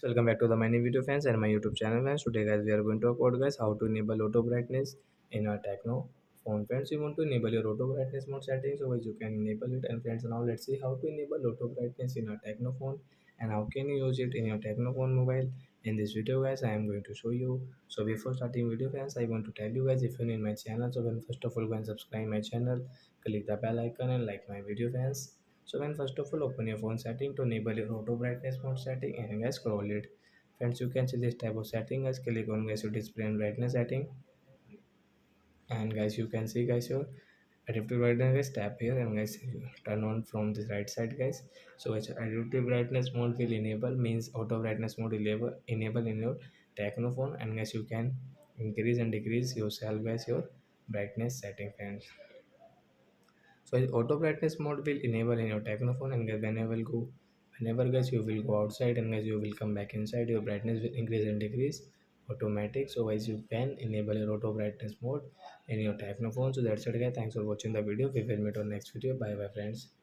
Welcome back to the many video fans and my YouTube channel fans. Today guys we are going to talk about guys how to enable auto brightness in our Tecno phone. Friends, you want to enable your auto brightness mode settings, so guys you can enable it. And friends, now let's see how to enable auto brightness in our Tecno phone and how can you use it in your Tecno phone mobile. In this video guys I am going to show you. So before starting video fans, I want to tell you guys, if you're new in my channel, so then first of all go and subscribe my channel, click the bell icon and like my video fans. So when first of all open your phone setting to enable your auto brightness mode setting and guys scroll it. Friends, you can see this type of setting. Guys, click on guys your display and brightness setting, and guys you can see guys your adaptive brightness. Guys, tap here and guys turn on from this right side guys. So guys, adaptive brightness mode will enable means auto brightness mode enable in your Tecno phone, and guys you can increase and decrease yourself guys your brightness setting friends. So auto brightness mode will enable in your Tecno phone, and guys, whenever guys you will go outside and guys you will come back inside, your brightness will increase and decrease automatic. So guys, you can enable your auto brightness mode in your Tecno phone. So that's it guys. Thanks for watching the video. We will meet on next video. Bye bye friends.